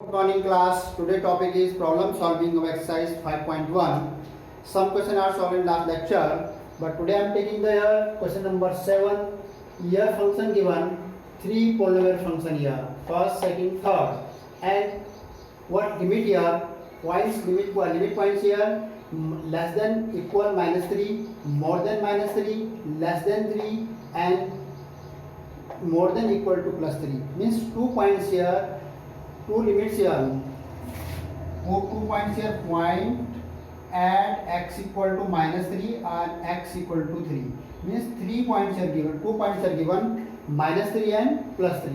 Good morning class. Today topic is problem solving of exercise 5.1. Some question are solved in last lecture, but today I am taking the question number 7. Here function given, 3 polynomial function here, first, second, third, and what limit here? Points limit points here, less than equal minus 3, more than minus 3, less than 3, and more than equal to plus 3. Means 2 points here. Two limits here. 2 points here. Point at x equal to minus 3 and x equal to 3. Means 3 points are given. 2 points are given. Minus 3 and plus 3.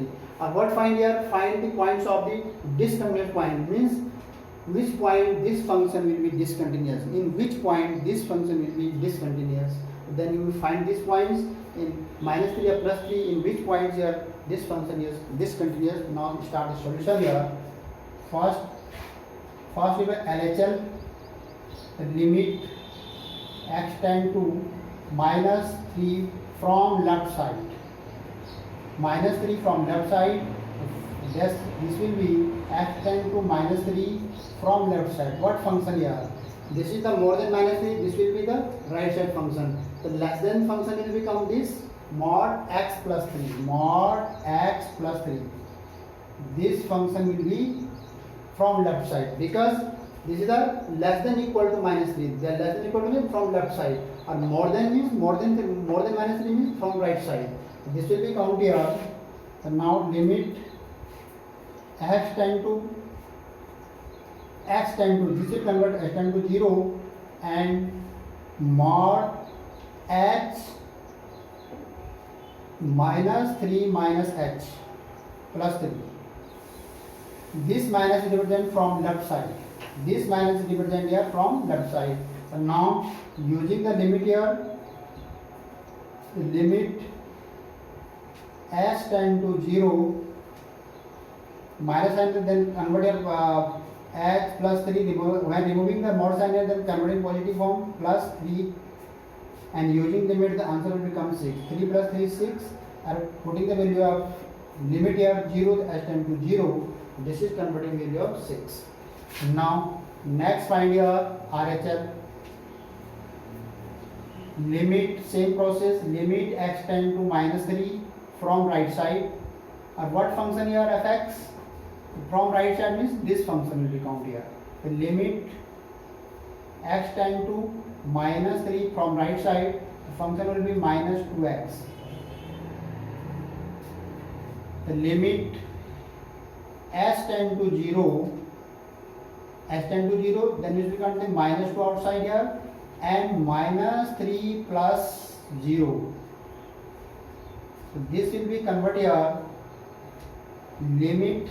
What find here? Find the points of the discontinuous point. Means which point this function will be discontinuous. In which point this function will be discontinuous. Then you will find these points in minus 3 or plus 3. In which points here this function is discontinuous. Now start the solution here. First we have LHL, limit x tend to minus 3 from left side. Minus 3 from left side. Yes, this will be x tend to minus 3 from left side. What function here? This is the more than minus 3. This will be the right side function. The less than function will become this mod x plus 3. Mod x plus 3. This function will be from left side because this is the less than equal to minus 3. The less than equal to means from left side. And more than means more than minus 3 means from right side. This will be count here. So now limit x tend to this will convert x tend to 0 and mod h minus 3 minus h plus 3. This minus is represented from left side. This minus is represented here from left side. So now using the limit here, limit s tend to 0 minus sign, then convert your h plus 3 when removing the mod sign here, then converting positive form plus 3 and using limit, the answer will become 6. 3 plus 3 is 6 and putting the value of limit here 0 h tend to 0. This is converting value of 6. Now next find your RHL, limit, same process, limit x tend to minus 3 from right side. And what function here? Fx. From right side means this function will be count here. The limit x tend to minus 3 from right side, the function will be minus 2x. The limit s tend to 0, then it will become the minus 2 outside here and minus 3 plus 0. So this will be converted here, limit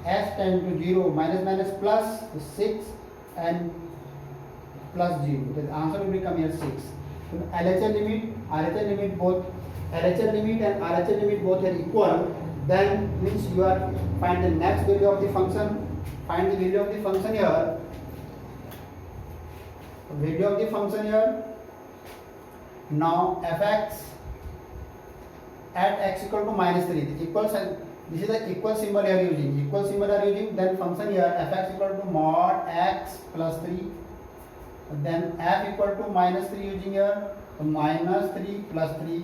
s tend to 0 minus plus 6 and plus 0. The answer will become here 6. So LHL limit, RHL limit both, LHL limit and RHL limit both are equal. Then means you are find the next value of the function. Find the value of the function here. Value of the function here. Now fx at x equal to minus 3. The equal sign. This is the equal symbol you are using. Equal symbol are using. Then function here fx equal to mod x plus 3. Then f equal to minus 3 using here. So minus 3 plus 3.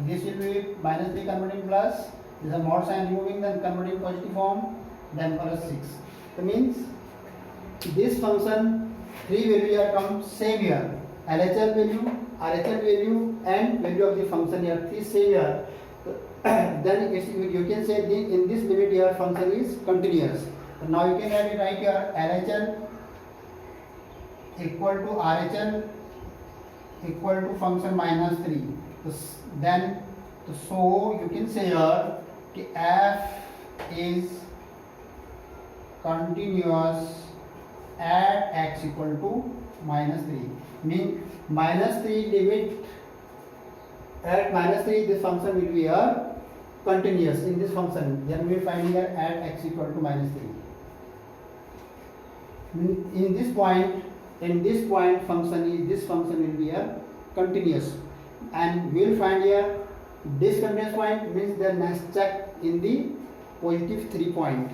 This will be minus 3 converting plus. This is a mod sign removing, then converting positive form, then plus 6. That means this function 3 value are come same here. LHL value, RHL value and value of the function here 3 same here. Then you can say in this limit here function is continuous. So now you can write it right here, LHL equal to RHL equal to function minus 3. So you can say here f is continuous at x equal to minus 3. Mean minus 3 limit at minus 3 this function will be here continuous in this function. Then we will find here at x equal to minus 3. In this point function this function will be here continuous, and we will find here discontinuous point means the next check in the positive 3 point.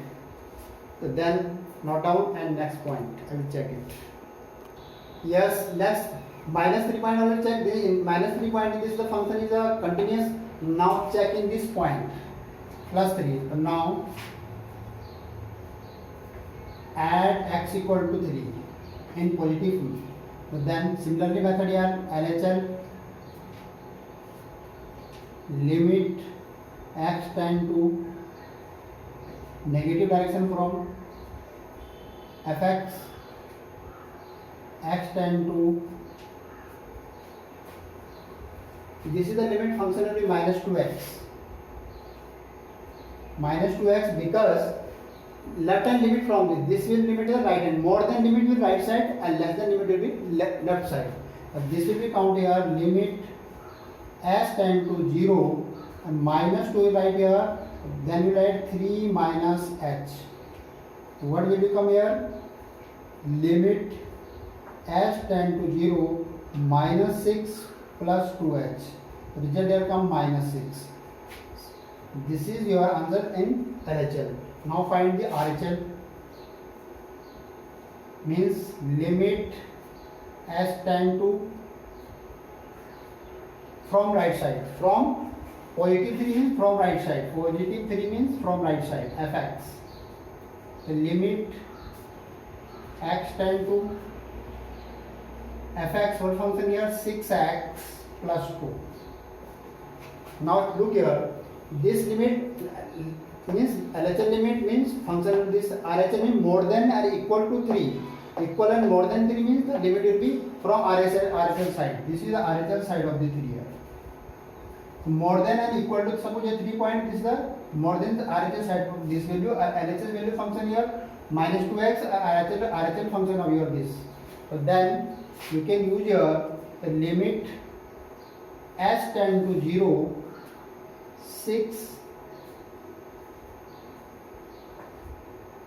So then note down and next point I will check it. Yes, let's minus 3 point I will check this. In minus 3 point this the function is a continuous. Now check in this point plus 3. So now add x equal to 3 in positive. So then similarly method here LHL limit x tend to negative direction from fx, x tend to, this is the limit function will be minus 2x. Minus 2x because left hand limit from this will limit the right hand, more than limit will right side and less than limit will be left side. This will be count here limit s tend to 0 and minus 2 will write here, then you write 3 minus h. What will become here? Limit s tend to 0 minus 6 plus 2h. Result here come minus 6. This is your answer in LHL. Now find the RHL. Means limit s tend to from right side. From positive 3 means from right side. Positive 3 means from right side. fx. The limit x tend to fx, what function here? 6x plus 2. Now look here. This limit means LHL limit means function this RHL means more than or equal to 3. Equal and more than 3 means the limit will be from RHL side. This is the RHL side of the 3 here. More than and equal to, suppose a 3 point is the more than the RHL side of this value, LHL value function here minus 2x RHL function of your this. So then you can use here the limit s tend to 0 6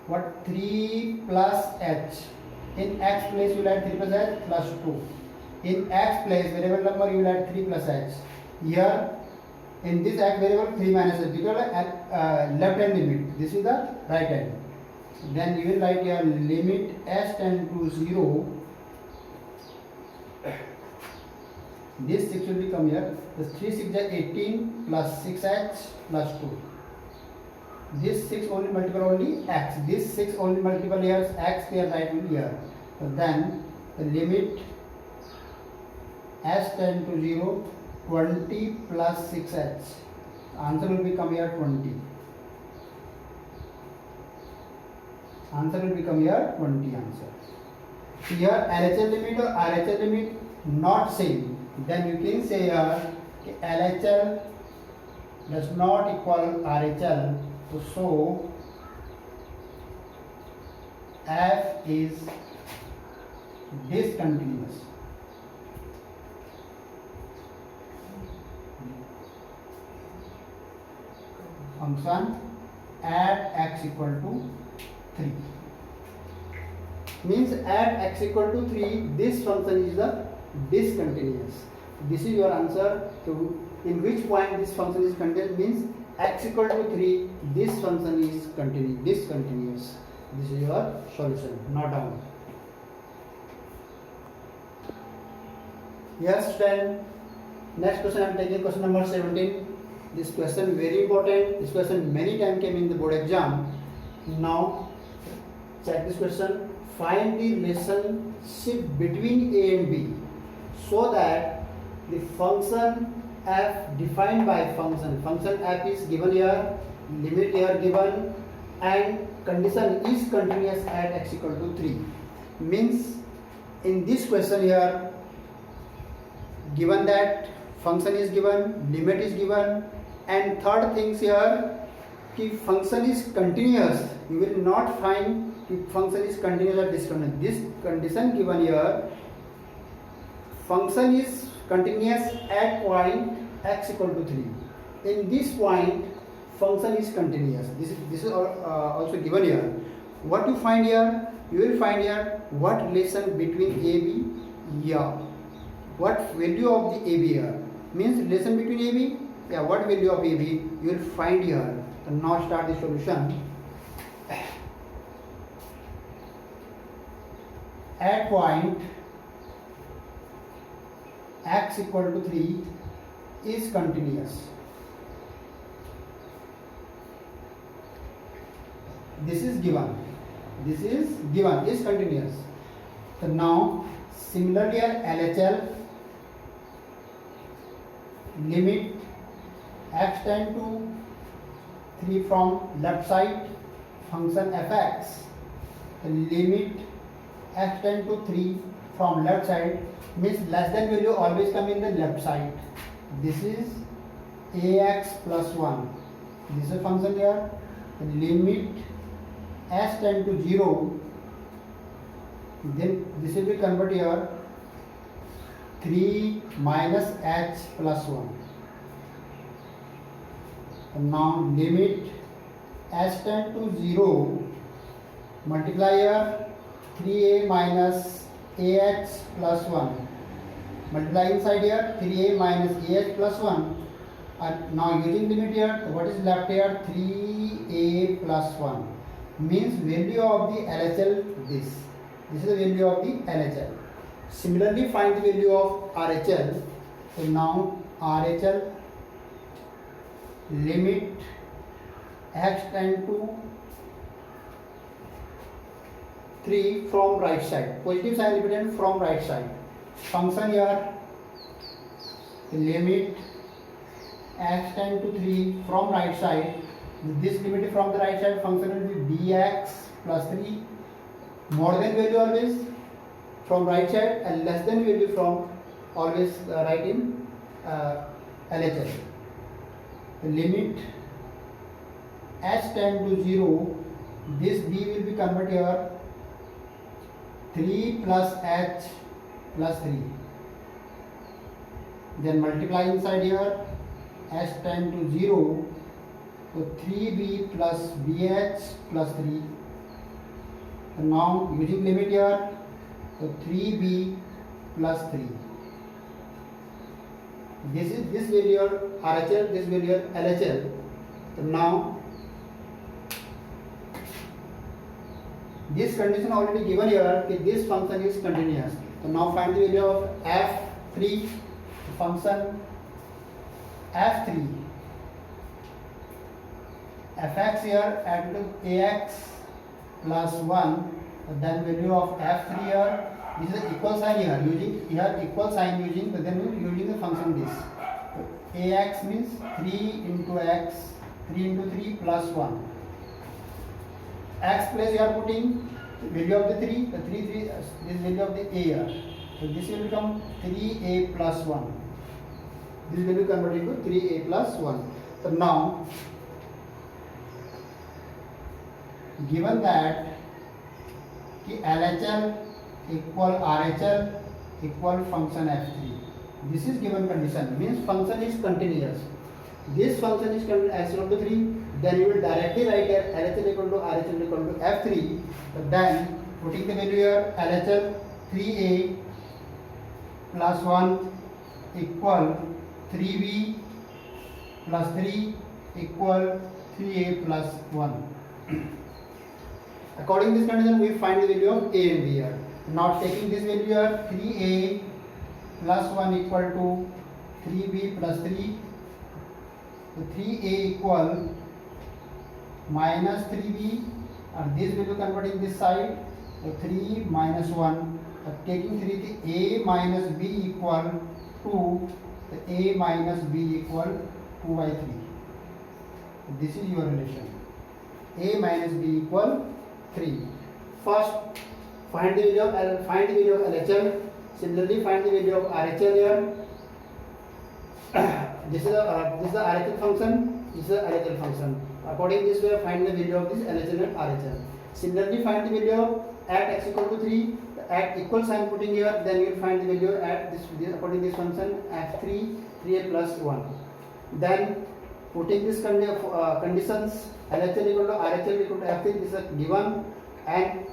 what 3 plus h. In x place you will add 3 plus h plus 2. In x place variable number you will add 3 plus h. Here in this x variable 3 minus h because left hand limit. This is the right hand. Then you will write here limit s tend to 0. This 6 will become here. The 3 6 is 18 plus 6h plus 2. This 6 only multiple only x. This 6 only multiple here x here right will here. So then the limit s tend to 0 20 plus 6h. Answer will become here 20. Answer will become here 20 answer. Here LHL limit or RHL limit not same. Then you can say here LHL does not equal RHL. So f is discontinuous. Function add x equal to 3 means add x equal to 3. This function is the discontinuous. This is your answer to in which point this function is continuous means x equal to 3. This function is discontinuous. This is your solution. Not down. Yes, then next question I am taking question number 17. This question very important. This question many times came in the board exam. Now check this question. Find the relationship between a and b so that the function f defined by function f is given here, limit here given, and condition is continuous at x equal to 3. Means in this question here given that function is given, limit is given, and third things here if function is continuous, you will not find if function is continuous or discontinuous. This condition given here, function is continuous at point x equal to 3. In this point, function is continuous. This is also given here. What you find here? You will find here what relation between AB. Yeah. What value of the AB here? Means relation between AB. Yeah. What value of AB? You will find here. So now start the solution. at point x equal to 3 is continuous. This is given. This is given is continuous. So now similarly LHL limit x tend to 3 from left side function fx. The limit x tend to 3 from left side means less than value always come in the left side. This is ax plus 1. This is a function here. The limit s tend to 0, then this will be converted here 3 minus h plus 1. And now limit s tend to 0, multiply here 3a minus ah plus 1. Multiply inside here 3a minus ah plus 1. And now using limit here, what is left here? 3a plus 1. Means value of the LHL this. This is the value of the LHL. Similarly, find the value of RHL. So now RHL limit x tend to 3 from right side. Positive sign represented from right side. Function here limit x tend to 3 from right side. This limit from the right side function will be dx plus 3. More than value always from right side and less than value from always right in LHS. The limit h tend to 0. This b will be converted here 3 plus h plus 3. Then multiply inside here h tend to 0. So 3b plus bh plus 3. And now using limit here, so 3b plus 3. This is this value of RHL, this value of LHL. So now this condition already given here that this function is continuous. So now find the value of f3, function f3. fx here add to ax plus 1, then value of f3 here. This is equal sign here, using here equal sign using, but then using the function this. So ax means 3 into x, 3 into 3 plus 1. X place you are putting value of the 3, the 3, this value of the a here. So this will become 3a plus 1. This will be converted to 3a plus 1. So now, given that LHL equal RHL equal function f3. This is given condition, means function is continuous. This function is continuous x equal to 3. Then you will directly write here LHL equal to RHL equal to f3. But then putting the value here LHL 3a plus 1 equal 3b plus 3 equal 3a plus 1. According to this condition, we find the value of a and b here. Now taking this value here, 3a plus 1 equal to 3b plus 3. So 3a equal minus 3b, and this will be converting this side. So 3 minus 1. Taking 3, the a minus b equal 2. The a minus b equal 2 by 3. This is your relation. A minus b equal 3. First, find the value of LHL. Similarly, find the value of RHL here. This is the RHL function. This is the RHL function. According to this way, find the value of this LHL and RHL. Similarly, find the value of at x equal to 3. At equal sign putting here, then you will find the value at this according to this function f3, 3a plus 1. Then putting this conditions LHL equal to RHL equal to f3, this is given, and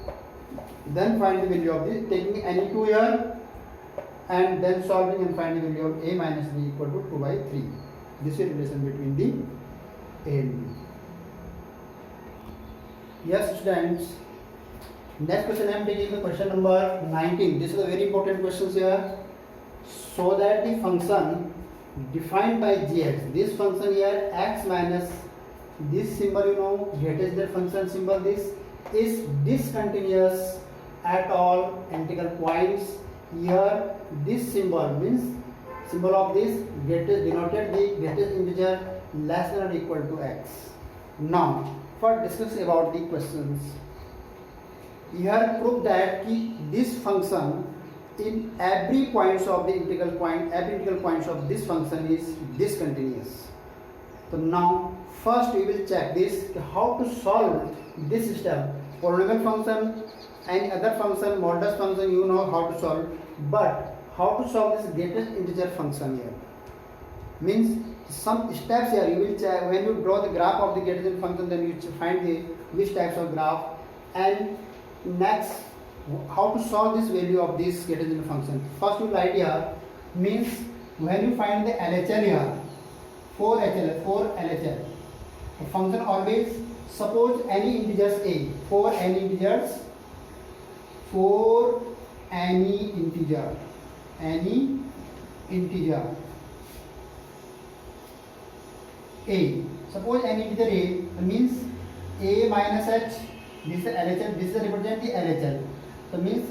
then find the value of this, taking any 2 here and then solving and find the value of a minus b equal to 2 by 3. This is the relation between the a and b. Yes, students, Next question I am taking the question number 19. This is a very important question here. So that the function defined by gx, this function here x minus this symbol, you know, get is the function symbol, this is discontinuous at all integral points. Here this symbol means symbol of this get is denoted the greatest integer less than or equal to x. Now for discuss about the questions, here prove that this function in every points of the integral point, every integral points of this function is discontinuous. So now first we will check this how to solve this system. Polynomial function and other function, modulus function, you know how to solve, but how to solve this greatest integer function here means some steps here you will check. When you draw the graph of the greatest integer function, then you find the which types of graph, and next how to solve this value of this greatest integer function. First you write here means when you find the LHL here, 4 LHL, the function always suppose any integers a, for any integers, for any integer a, suppose any integer a means a minus h, this is LHL, this is represent the LHL. So means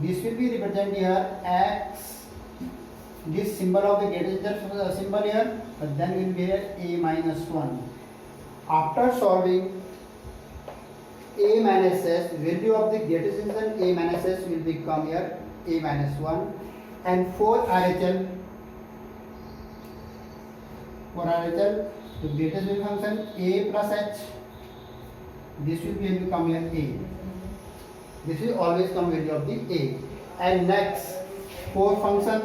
this will be represent here x, this symbol of the greatest integer symbol here, but then will be here a minus 1. After solving a minus s, value of the greatest integer a minus s will become here a minus 1, and for RHL, the greatest integer function a plus h, this will become here a. This will always come value of the a. And next for function,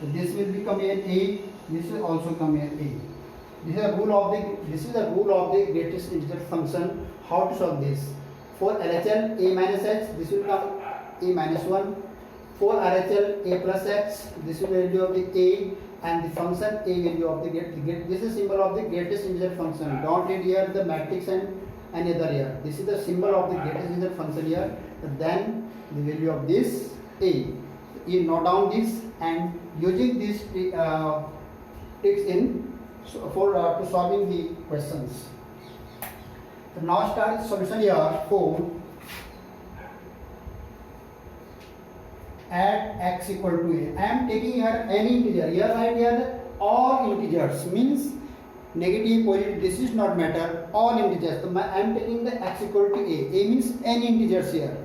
this will become here a. This will also come here a. This is the rule of the greatest integer function. How to solve this? For LHL a minus h, this will come a minus 1. For RHL a plus h, this will be value of the a, and the function a value of the this is symbol of the greatest integer function. Don't read here the matrix and any other here. This is the symbol of the greatest integer function here. Then the value of this a. You note down this and using this tricks in to solving the questions. So now start solution here for at x equal to a. I am taking here any integer. Here I here all integers means negative, positive, this is not matter, all integers. So I am taking the x equal to a. A means n integers here.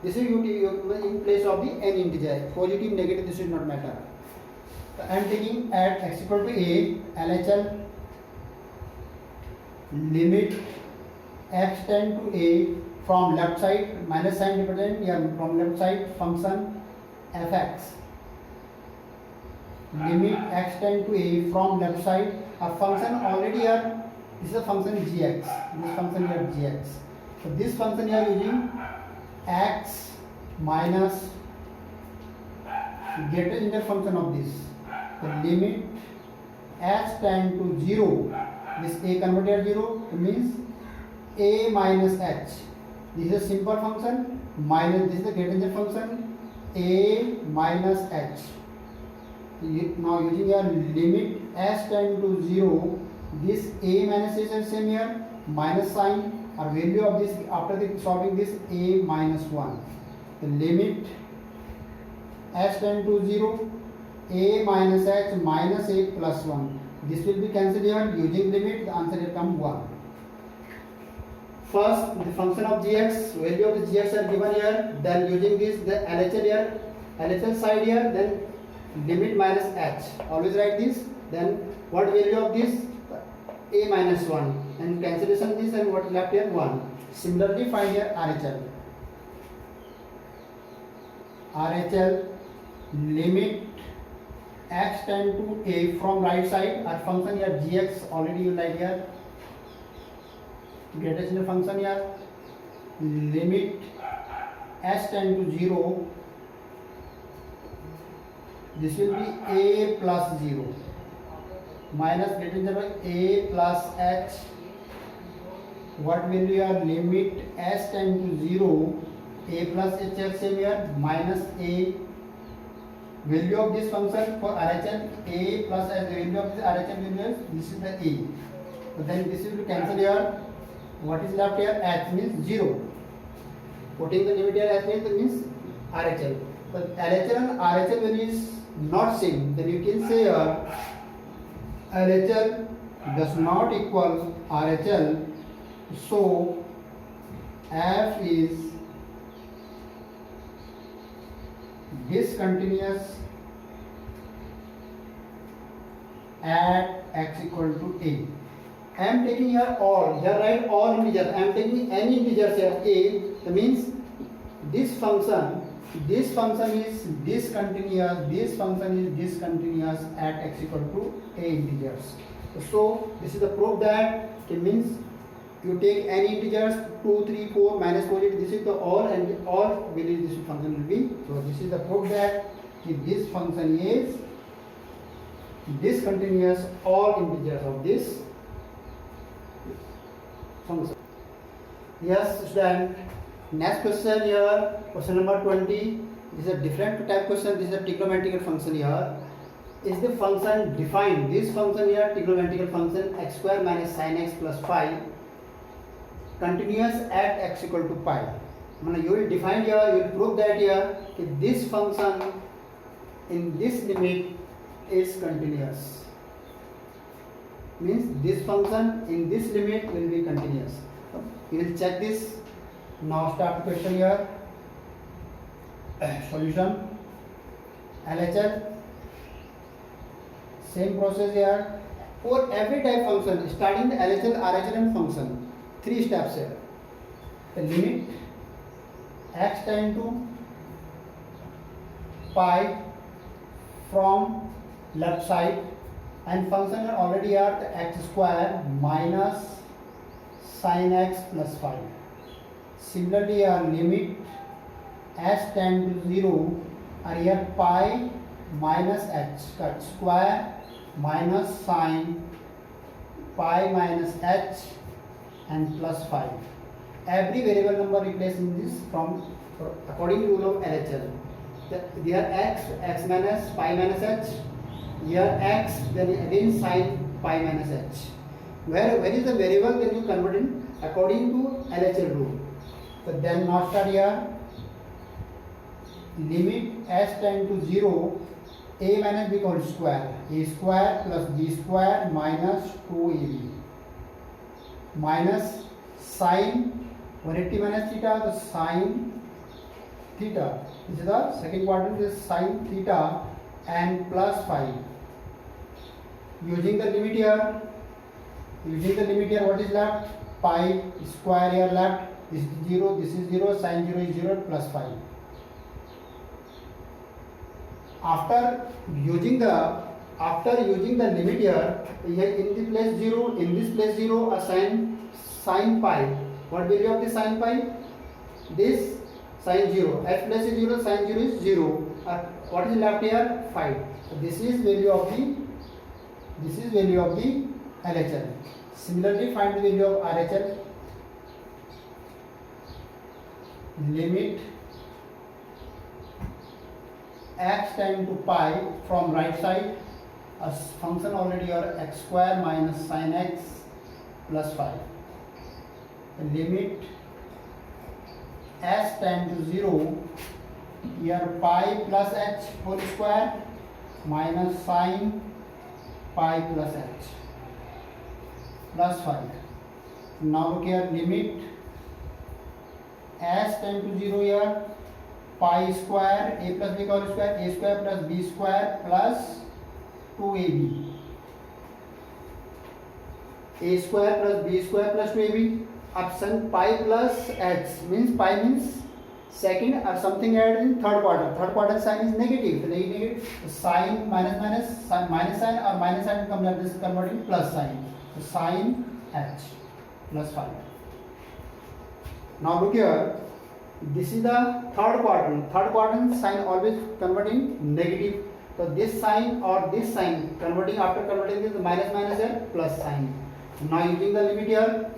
This is in place of the n integer. Positive, negative, this is not matter. So I am taking at x equal to a, LHL limit x tend to a from left side, minus sign represent here from left side function fx, limit x tend to a from left side, a function already here, this is a function gx, this function here gx. So this function here using x minus greatest integer function of this, the limit x tend to 0, this a converted 0 means a minus h, this is a simple function, minus this is the greatest integer function a minus h. Now using your limit s tend to 0, this a minus h is same here, minus sign or value of this after the solving this a minus 1. The limit s tend to 0, a minus h minus a plus 1. This will be cancelled here using limit, the answer will come 1. First, the function of gx, value of the gx are given here. Then using this, the LHL here, LHL side here, then limit minus h. Always write this. Then what value of this? A minus 1. And cancellation this and what left here 1. Similarly, find here RHL. RHL limit x tend to a from right side. Our function here gx already you write here. Greatest integer function here, limit s tend to 0, this will be a plus 0 minus greatest integer a plus h, what will be your limit s tend to 0, a plus h LCM here minus a value of this function for RHL, a plus s, the value of this RHL value, this is the a. So then this will cancel here. What is left here? H means 0. Putting the limit here as means RHL. But LHL and RHL value is not same. Then you can say LHL does not equal RHL. So F is discontinuous at x equal to a. I am taking here all. Here write all integers. I am taking any integers here a. That means this function is discontinuous. This function is discontinuous at x equal to a integers. So this is the proof that it means you take any integers 2, 3, 4, minus 4. This is the all, and all value this function will be. So this is the proof that this function is discontinuous all integers of this function. Yes, student. Next question here, question number 20. This is a different type question. This is a trigonometrical function here. Is the function defined? This function here, trigonometrical function x square minus sin x plus phi, continuous at x equal to pi. You will define here, you will prove that here this function in this limit is continuous. Means this function in this limit will be continuous. You will check this. Now start the question here. Solution. LHL. Same process here. For every type function, starting the LHL, RHL and function. 3 steps here. The limit x tend to pi from left side, and function already are the x square minus sin x plus phi. Similarly, our limit s tend to 0 are here pi minus h cut square minus sin pi minus h and plus 5. Every variable number replace in this from according to rule of LHL. Here x minus pi minus h, here x, then again sin pi minus h. Where is the variable, then you convert in according to LHL rule. So then now start here. Limit s tend to 0, a minus b whole square, a square plus b square minus 2ab minus sin 180 minus theta, the sin theta. This is the second quadrant, is sin theta and plus 5. Using the limit here, what is left? Pi square here left. This is 0, this is 0, sin 0 is 0, plus 5. After using the limit here in this place 0, in this place 0, a sin pi. What value of the sin pi? This sin 0. At place is 0, sin 0 is 0. What is left here? 5. So this is value of the LHL. Similarly, find the value of RHL. Limit x tend to pi from right side, a function already are x square minus sin x plus 5. Limit s tend to 0, here pi plus h whole square minus sin pi plus h plus 5. Now look here, limit s tend to 0 here, pi square a plus b whole square, a square plus b square plus 2ab, a square plus b square plus 2ab. Option pi plus h means pi means second or something added in third quadrant. Third quadrant sign is negative. The negative sign minus sign or minus sign come like this, converting plus sign. So sin h plus 5. Now look here. This is the third quadrant. Third quadrant sign always converting negative. So this sign or this sign converting, after converting this minus here plus sign. Now using the limit here,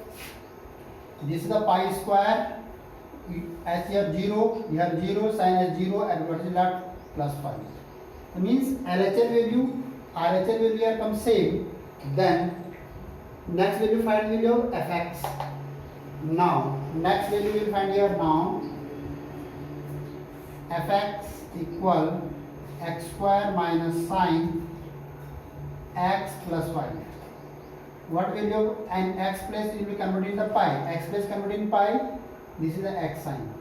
This is the pi square. As here 0, you have 0, sign as 0, and what is left? Plus pi. It means LHL value, RHL value here comes same. Then next value find value of fx. Now next value we will find here now. Fx equal x square minus sine x plus y. What value? And x place will be converted into pi. X place converted in pi. This is the x sign.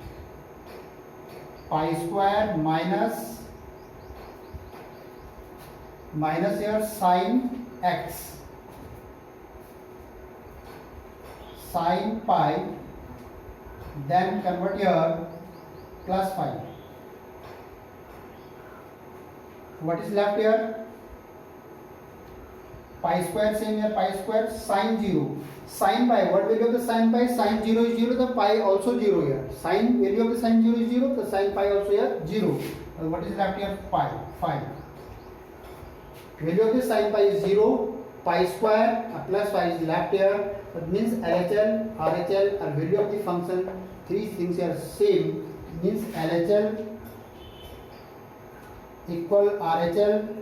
Pi square minus here sine x. Sine pi. Then convert here plus pi. What is left here? Pi square, same here, pi square, sine 0. Sine pi, what value of the sine pi? Sine 0 is 0, the pi also 0 here. Sine value of the sine 0 is 0, the sine pi also here 0. What is left here? Pi, 5. Value of the sine pi is 0, pi square plus pi is left here. That means LHL, RHL, and value of the function, three things are same. It means LHL equal RHL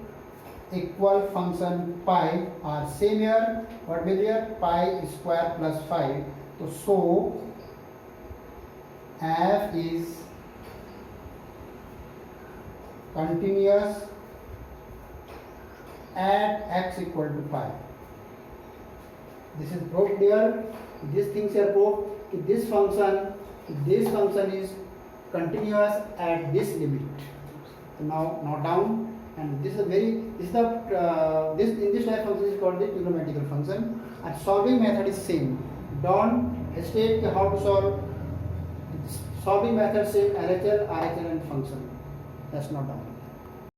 equal function pi are same here. What will here? Pi square plus 5. So f is continuous at x equal to pi. This is proved here. These things are proved. This function is continuous at this limit. So now note down. And this is in this type function is called the trigonometric function, and solving method is same. Don't hesitate how to solve. Solving method same, LHL, RHL and function. That's not down.